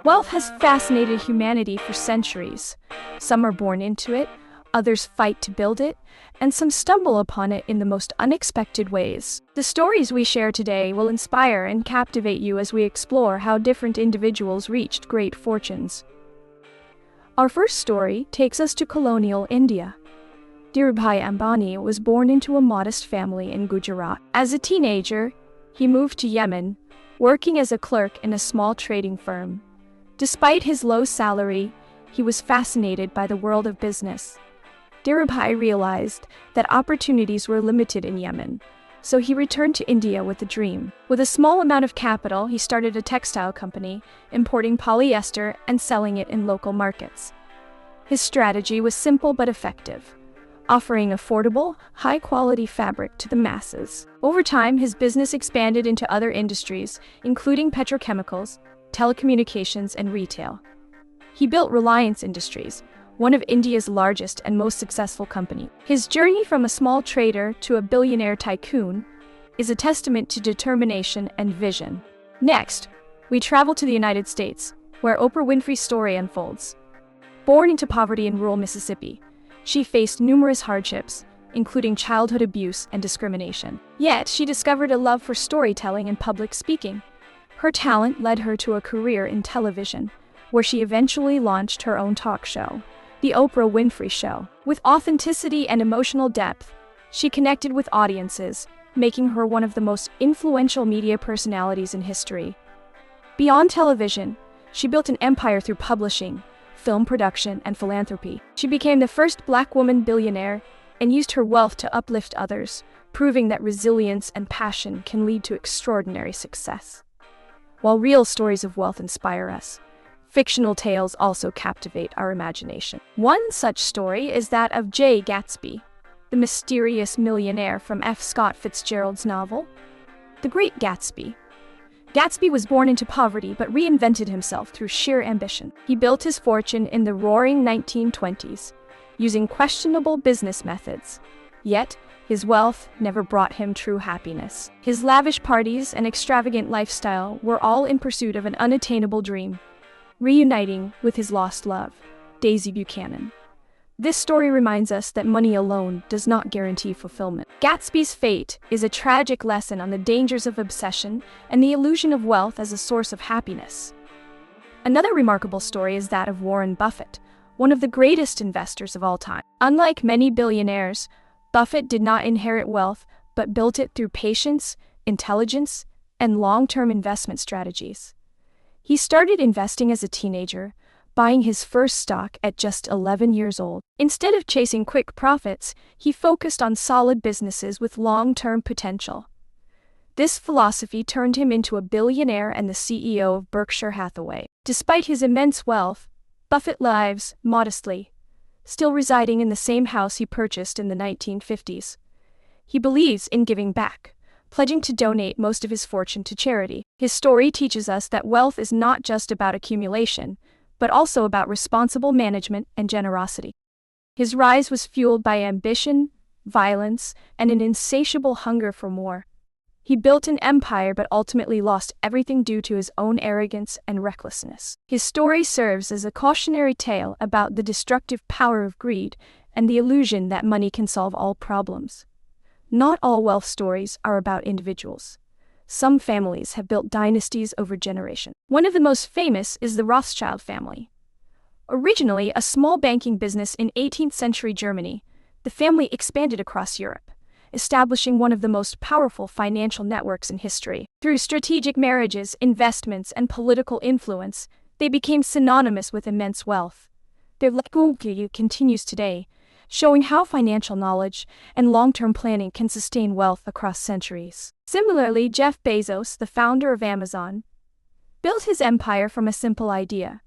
Wealth has fascinated humanity for centuries. Some are born into it, others fight to build it, and some stumble upon it in the most unexpected ways. The stories we share today will inspire and captivate you as we explore how different individuals reached great fortunes. Our first story takes us to colonial India. Dhirubhai Ambani was born into a modest family in Gujarat. As a teenager, he moved to Yemen, working as a clerk in a small trading firm. Despite his low salary, he was fascinated by the world of business. Dhirubhai realized that opportunities were limited in Yemen, so he returned to India with a dream. With a small amount of capital, he started a textile company, importing polyester and selling it in local markets. His strategy was simple but effective, offering affordable, high-quality fabric to the masses. Over time, his business expanded into other industries, including petrochemicals, telecommunications, and retail. He built Reliance Industries, one of India's largest and most successful companies. His journey from a small trader to a billionaire tycoon is a testament to determination and vision. Next, we travel to the United States, where Oprah Winfrey's story unfolds. Born into poverty in rural Mississippi, she faced numerous hardships, including childhood abuse and discrimination. Yet, she discovered a love for storytelling and public speaking. Her talent led her to a career in television, where she eventually launched her own talk show, The Oprah Winfrey Show. With authenticity and emotional depth, she connected with audiences, making her one of the most influential media personalities in history. Beyond television, she built an empire through publishing, film production, and philanthropy. She became the first Black woman billionaire and used her wealth to uplift others, proving that resilience and passion can lead to extraordinary success. While real stories of wealth inspire us, fictional tales also captivate our imagination. One such story is that of J. Gatsby, the mysterious millionaire from F. Scott Fitzgerald's novel, The Great Gatsby. Gatsby was born into poverty but reinvented himself through sheer ambition. He built his fortune in the roaring 1920s, using questionable business methods. Yet, his wealth never brought him true happiness. His lavish parties and extravagant lifestyle were all in pursuit of an unattainable dream, reuniting with his lost love, Daisy Buchanan. This story reminds us that money alone does not guarantee fulfillment. Gatsby's fate is a tragic lesson on the dangers of obsession and the illusion of wealth as a source of happiness. Another remarkable story is that of Warren Buffett, one of the greatest investors of all time. Unlike many billionaires, Buffett did not inherit wealth, but built it through patience, intelligence, and long-term investment strategies. He started investing as a teenager, buying his first stock at just 11 years old. Instead of chasing quick profits, he focused on solid businesses with long-term potential. This philosophy turned him into a billionaire and the CEO of Berkshire Hathaway. Despite his immense wealth, Buffett lives modestly, still residing in the same house he purchased in the 1950s. He believes in giving back, pledging to donate most of his fortune to charity. His story teaches us that wealth is not just about accumulation, but also about responsible management and generosity. His rise was fueled by ambition, violence, and an insatiable hunger for more. He built an empire but ultimately lost everything due to his own arrogance and recklessness. His story serves as a cautionary tale about the destructive power of greed and the illusion that money can solve all problems. Not all wealth stories are about individuals. Some families have built dynasties over generations. One of the most famous is the Rothschild family. Originally a small banking business in 18th century Germany, the family expanded across Europe, establishing one of the most powerful financial networks in history. Through strategic marriages, investments, and political influence, they became synonymous with immense wealth. Their legacy continues today, showing how financial knowledge and long-term planning can sustain wealth across centuries. Similarly, Jeff Bezos, the founder of Amazon, built his empire from a simple idea.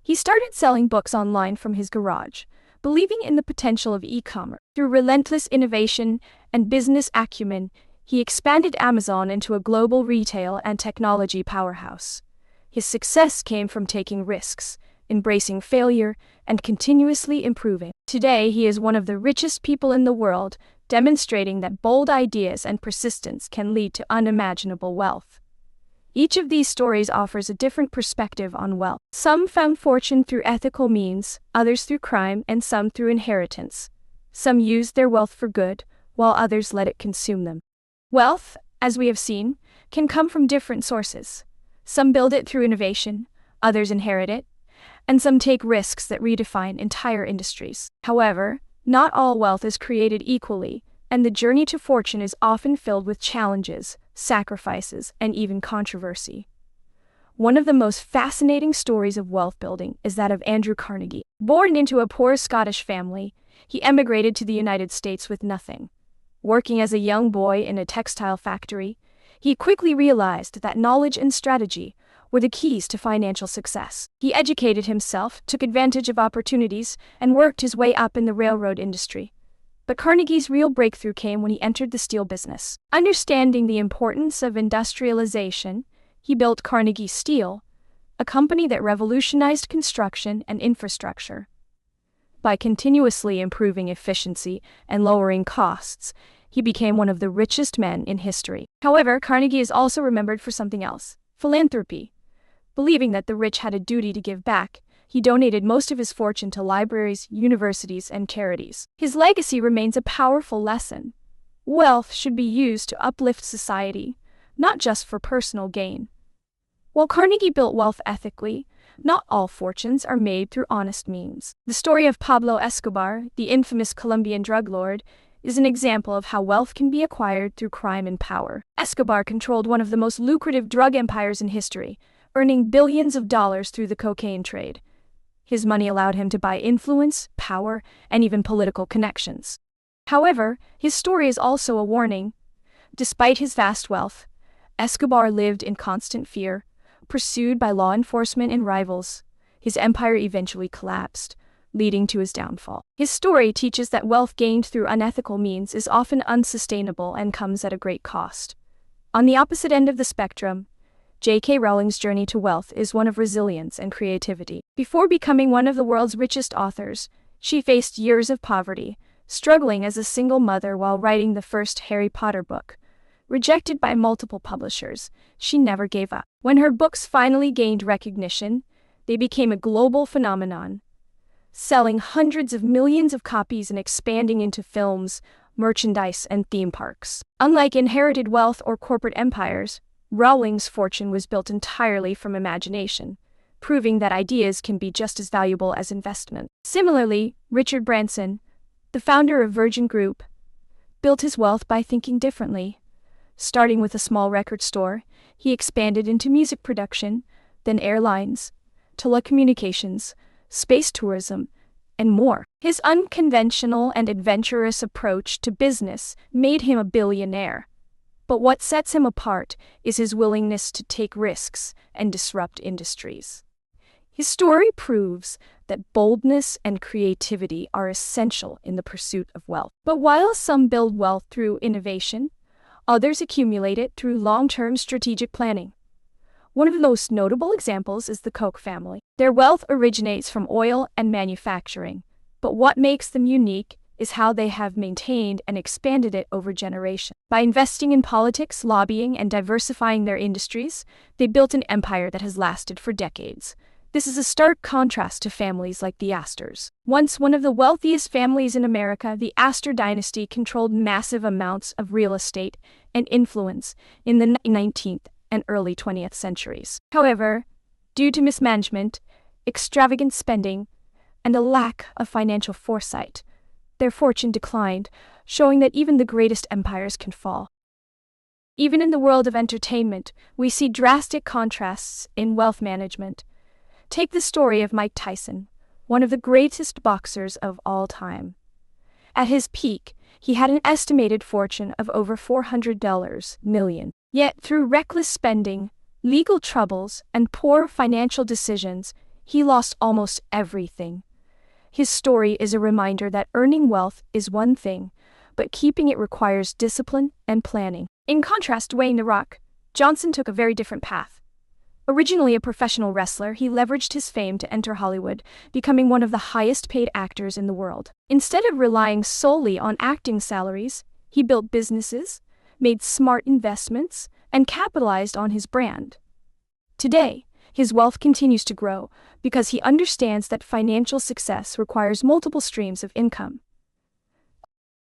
He started selling books online from his garage, believing in the potential of e-commerce. Through relentless innovation and business acumen, he expanded Amazon into a global retail and technology powerhouse. His success came from taking risks, embracing failure, and continuously improving. Today, he is one of the richest people in the world, demonstrating that bold ideas and persistence can lead to unimaginable wealth. Each of these stories offers a different perspective on wealth. Some found fortune through ethical means, others through crime, and some through inheritance. Some used their wealth for good, while others let it consume them. Wealth, as we have seen, can come from different sources. Some build it through innovation, others inherit it, and some take risks that redefine entire industries. However, not all wealth is created equally, and the journey to fortune is often filled with challenges, sacrifices, and even controversy. One of the most fascinating stories of wealth building is that of Andrew Carnegie. Born into a poor Scottish family, he emigrated to the United States with nothing. Working as a young boy in a textile factory, he quickly realized that knowledge and strategy were the keys to financial success. He educated himself, took advantage of opportunities, and worked his way up in the railroad industry. But Carnegie's real breakthrough came when he entered the steel business. Understanding the importance of industrialization, he built Carnegie Steel, a company that revolutionized construction and infrastructure. By continuously improving efficiency and lowering costs, he became one of the richest men in history. However, Carnegie is also remembered for something else: philanthropy. Believing that the rich had a duty to give back, he donated most of his fortune to libraries, universities, and charities. His legacy remains a powerful lesson. Wealth should be used to uplift society, not just for personal gain. While Carnegie built wealth ethically, not all fortunes are made through honest means. The story of Pablo Escobar, the infamous Colombian drug lord, is an example of how wealth can be acquired through crime and power. Escobar controlled one of the most lucrative drug empires in history, earning billions of dollars through the cocaine trade. His money allowed him to buy influence, power, and even political connections. However, his story is also a warning. Despite his vast wealth, Escobar lived in constant fear, pursued by law enforcement and rivals. His empire eventually collapsed, leading to his downfall. His story teaches that wealth gained through unethical means is often unsustainable and comes at a great cost. On the opposite end of the spectrum, J.K. Rowling's journey to wealth is one of resilience and creativity. Before becoming one of the world's richest authors, she faced years of poverty, struggling as a single mother while writing the first Harry Potter book. Rejected by multiple publishers, she never gave up. When her books finally gained recognition, they became a global phenomenon, selling hundreds of millions of copies and expanding into films, merchandise, and theme parks. Unlike inherited wealth or corporate empires, Rowling's fortune was built entirely from imagination, proving that ideas can be just as valuable as investment. Similarly, Richard Branson, the founder of Virgin Group, built his wealth by thinking differently. Starting with a small record store, he expanded into music production, then airlines, telecommunications, space tourism, and more. His unconventional and adventurous approach to business made him a billionaire. But what sets him apart is his willingness to take risks and disrupt industries. His story proves that boldness and creativity are essential in the pursuit of wealth. But while some build wealth through innovation, others accumulate it through long-term strategic planning. One of the most notable examples is the Koch family. Their wealth originates from oil and manufacturing, but what makes them unique is how they have maintained and expanded it over generations. By investing in politics, lobbying, and diversifying their industries, they built an empire that has lasted for decades. This is a stark contrast to families like the Astors. Once one of the wealthiest families in America, the Astor dynasty controlled massive amounts of real estate and influence in the 19th and early 20th centuries. However, due to mismanagement, extravagant spending, and a lack of financial foresight, their fortune declined, showing that even the greatest empires can fall. Even in the world of entertainment, we see drastic contrasts in wealth management. Take the story of Mike Tyson, one of the greatest boxers of all time. At his peak, he had an estimated fortune of over $400 million. Yet through reckless spending, legal troubles, and poor financial decisions, he lost almost everything. His story is a reminder that earning wealth is one thing, but keeping it requires discipline and planning. In contrast, Dwayne "The Rock" Johnson took a very different path. Originally a professional wrestler, he leveraged his fame to enter Hollywood, becoming one of the highest-paid actors in the world. Instead of relying solely on acting salaries, he built businesses, made smart investments, and capitalized on his brand. Today, his wealth continues to grow because he understands that financial success requires multiple streams of income.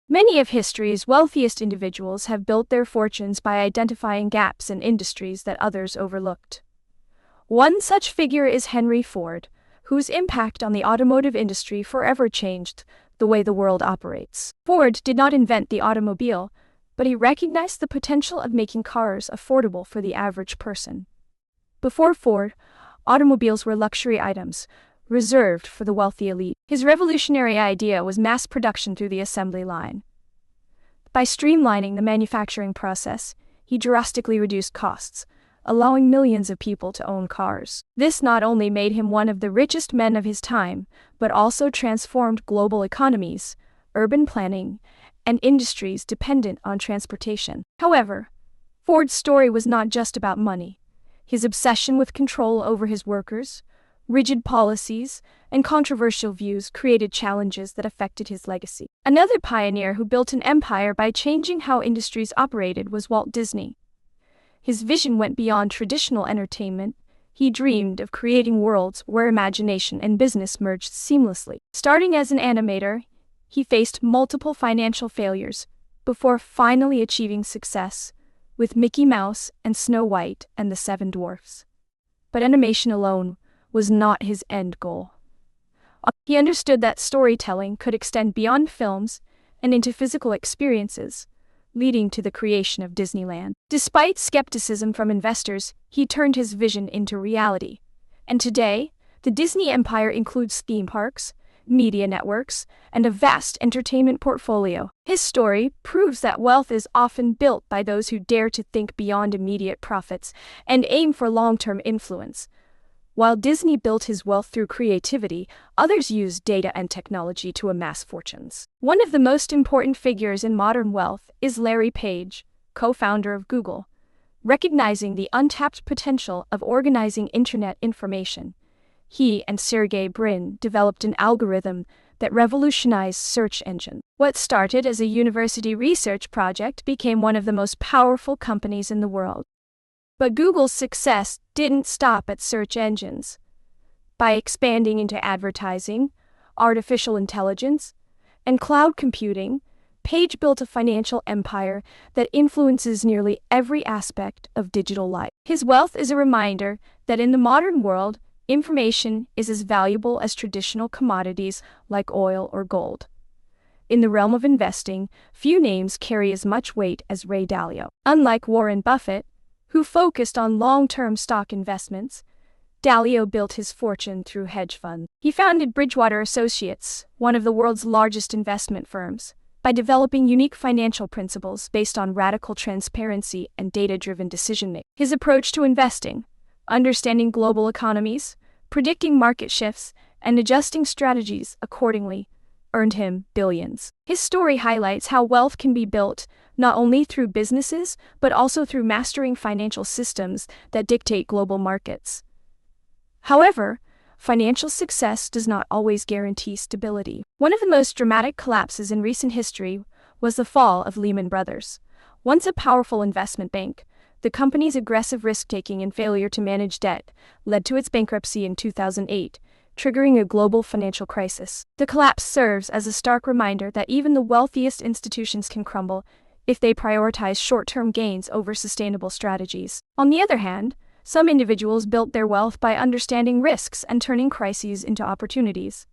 Many of history's wealthiest individuals have built their fortunes by identifying gaps in industries that others overlooked. One such figure is Henry Ford, whose impact on the automotive industry forever changed the way the world operates. Ford did not invent the automobile, but he recognized the potential of making cars affordable for the average person. Before Ford, automobiles were luxury items, reserved for the wealthy elite. His revolutionary idea was mass production through the assembly line. By streamlining the manufacturing process, he drastically reduced costs, allowing millions of people to own cars. This not only made him one of the richest men of his time, but also transformed global economies, urban planning, and industries dependent on transportation. However, Ford's story was not just about money. His obsession with control over his workers, rigid policies, and controversial views created challenges that affected his legacy. Another pioneer who built an empire by changing how industries operated was Walt Disney. His vision went beyond traditional entertainment. He dreamed of creating worlds where imagination and business merged seamlessly. Starting as an animator, he faced multiple financial failures before finally achieving success with Mickey Mouse and Snow White and the Seven Dwarfs. But animation alone was not his end goal. He understood that storytelling could extend beyond films and into physical experiences, leading to the creation of Disneyland. Despite skepticism from investors, he turned his vision into reality. And today, the Disney empire includes theme parks, media networks, and a vast entertainment portfolio. His story proves that wealth is often built by those who dare to think beyond immediate profits and aim for long-term influence. While Disney built his wealth through creativity, others used data and technology to amass fortunes. One of the most important figures in modern wealth is Larry Page, co-founder of Google. Recognizing the untapped potential of organizing internet information, he and Sergey Brin developed an algorithm that revolutionized search engines. What started as a university research project became one of the most powerful companies in the world. But Google's success didn't stop at search engines. By expanding into advertising, artificial intelligence, and cloud computing, Page built a financial empire that influences nearly every aspect of digital life. His wealth is a reminder that in the modern world, information is as valuable as traditional commodities like oil or gold. In the realm of investing, few names carry as much weight as Ray Dalio. Unlike Warren Buffett, who focused on long-term stock investments, Dalio built his fortune through hedge funds. He founded Bridgewater Associates, one of the world's largest investment firms, by developing unique financial principles based on radical transparency and data-driven decision-making. His approach to investing, understanding global economies, predicting market shifts, and adjusting strategies accordingly, earned him billions. His story highlights how wealth can be built not only through businesses, but also through mastering financial systems that dictate global markets. However, financial success does not always guarantee stability. One of the most dramatic collapses in recent history was the fall of Lehman Brothers. Once a powerful investment bank, the company's aggressive risk-taking and failure to manage debt led to its bankruptcy in 2008, triggering a global financial crisis. The collapse serves as a stark reminder that even the wealthiest institutions can crumble if they prioritize short-term gains over sustainable strategies. On the other hand, some individuals built their wealth by understanding risks and turning crises into opportunities.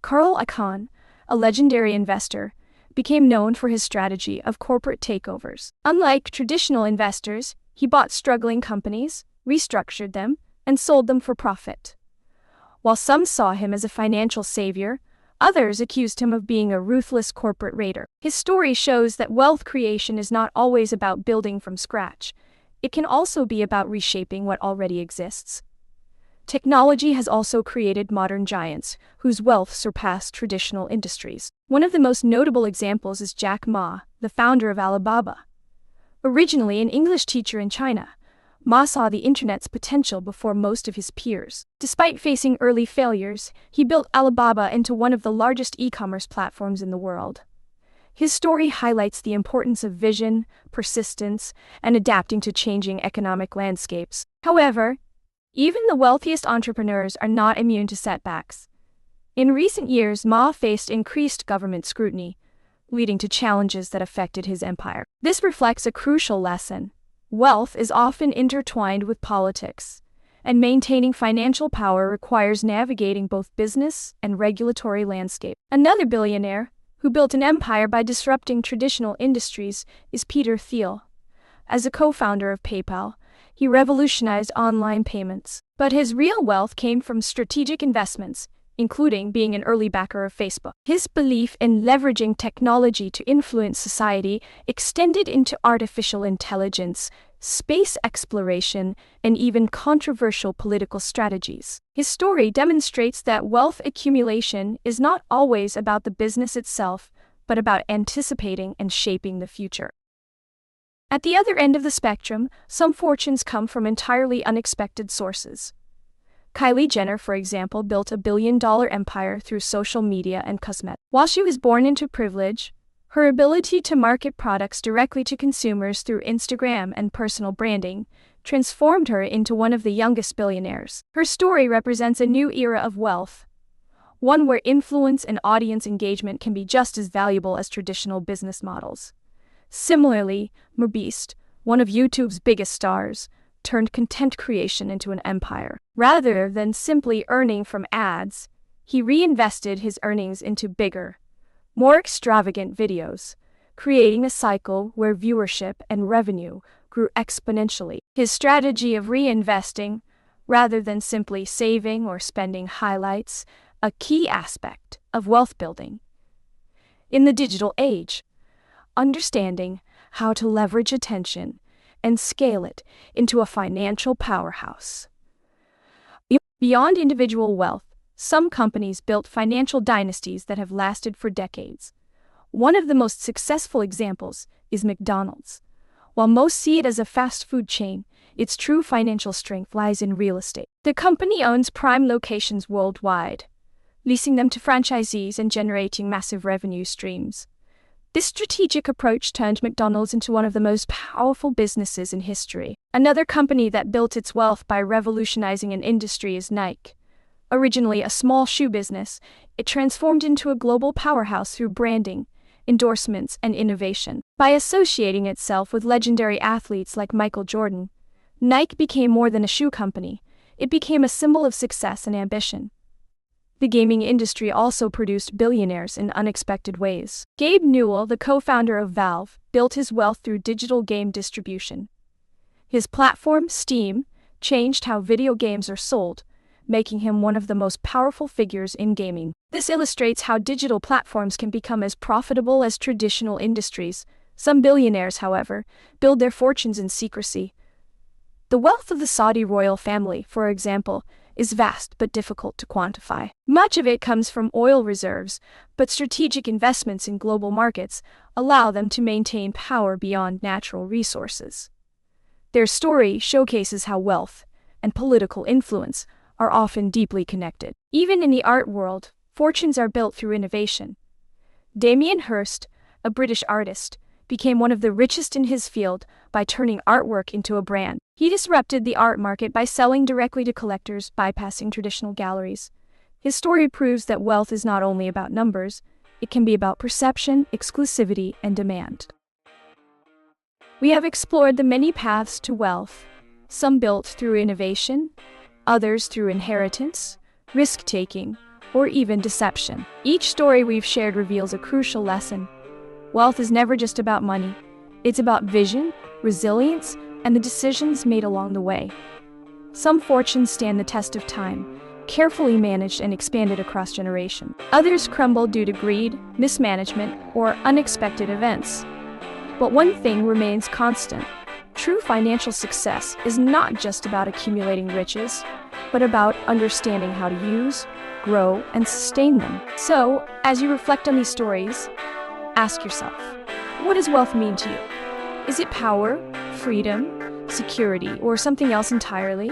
Carl Icahn, a legendary investor, became known for his strategy of corporate takeovers. Unlike traditional investors, he bought struggling companies, restructured them, and sold them for profit. While some saw him as a financial savior, others accused him of being a ruthless corporate raider. His story shows that wealth creation is not always about building from scratch. It can also be about reshaping what already exists. Technology has also created modern giants, whose wealth surpassed traditional industries. One of the most notable examples is Jack Ma, the founder of Alibaba. Originally an English teacher in China, Ma saw the internet's potential before most of his peers. Despite facing early failures, he built Alibaba into one of the largest e-commerce platforms in the world. His story highlights the importance of vision, persistence, and adapting to changing economic landscapes. However, even the wealthiest entrepreneurs are not immune to setbacks. In recent years, Ma faced increased government scrutiny, leading to challenges that affected his empire. This reflects a crucial lesson. Wealth is often intertwined with politics, and maintaining financial power requires navigating both business and regulatory landscape. Another billionaire, who built an empire by disrupting traditional industries, is Peter Thiel. As a co-founder of PayPal, he revolutionized online payments. But his real wealth came from strategic investments, including being an early backer of Facebook. His belief in leveraging technology to influence society extended into artificial intelligence, space exploration, and even controversial political strategies. His story demonstrates that wealth accumulation is not always about the business itself, but about anticipating and shaping the future. At the other end of the spectrum, some fortunes come from entirely unexpected sources. Kylie Jenner, for example, built a billion-dollar empire through social media and cosmetics. While she was born into privilege, her ability to market products directly to consumers through Instagram and personal branding transformed her into one of the youngest billionaires. Her story represents a new era of wealth, one where influence and audience engagement can be just as valuable as traditional business models. Similarly, MrBeast, one of YouTube's biggest stars, turned content creation into an empire. Rather than simply earning from ads, he reinvested his earnings into bigger, more extravagant videos, creating a cycle where viewership and revenue grew exponentially. His strategy of reinvesting, rather than simply saving or spending, highlights a key aspect of wealth building. In the digital age, understanding how to leverage attention and scale it into a financial powerhouse. Beyond individual wealth, some companies built financial dynasties that have lasted for decades. One of the most successful examples is McDonald's. While most see it as a fast food chain, its true financial strength lies in real estate. The company owns prime locations worldwide, leasing them to franchisees and generating massive revenue streams. This strategic approach turned McDonald's into one of the most powerful businesses in history. Another company that built its wealth by revolutionizing an industry is Nike. Originally a small shoe business, it transformed into a global powerhouse through branding, endorsements, and innovation. By associating itself with legendary athletes like Michael Jordan, Nike became more than a shoe company. It became a symbol of success and ambition. The gaming industry also produced billionaires in unexpected ways. Gabe Newell, the co-founder of Valve, built his wealth through digital game distribution. His platform, Steam, changed how video games are sold, making him one of the most powerful figures in gaming. This illustrates how digital platforms can become as profitable as traditional industries. Some billionaires, however, build their fortunes in secrecy. The wealth of the Saudi royal family, for example, is vast but difficult to quantify. Much of it comes from oil reserves, but strategic investments in global markets allow them to maintain power beyond natural resources. Their story showcases how wealth and political influence are often deeply connected. Even in the art world, fortunes are built through innovation. Damien Hirst, a British artist, became one of the richest in his field by turning artwork into a brand. He disrupted the art market by selling directly to collectors, bypassing traditional galleries. His story proves that wealth is not only about numbers, it can be about perception, exclusivity, and demand. We have explored the many paths to wealth, some built through innovation, others through inheritance, risk-taking, or even deception. Each story we've shared reveals a crucial lesson. Wealth is never just about money. It's about vision, resilience, and the decisions made along the way. Some fortunes stand the test of time, carefully managed and expanded across generations. Others crumble due to greed, mismanagement, or unexpected events. But one thing remains constant. True financial success is not just about accumulating riches, but about understanding how to use, grow, and sustain them. So, as you reflect on these stories, ask yourself, what does wealth mean to you? Is it power, freedom, security, or something else entirely?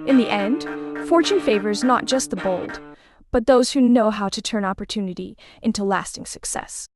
In the end, fortune favors not just the bold, but those who know how to turn opportunity into lasting success.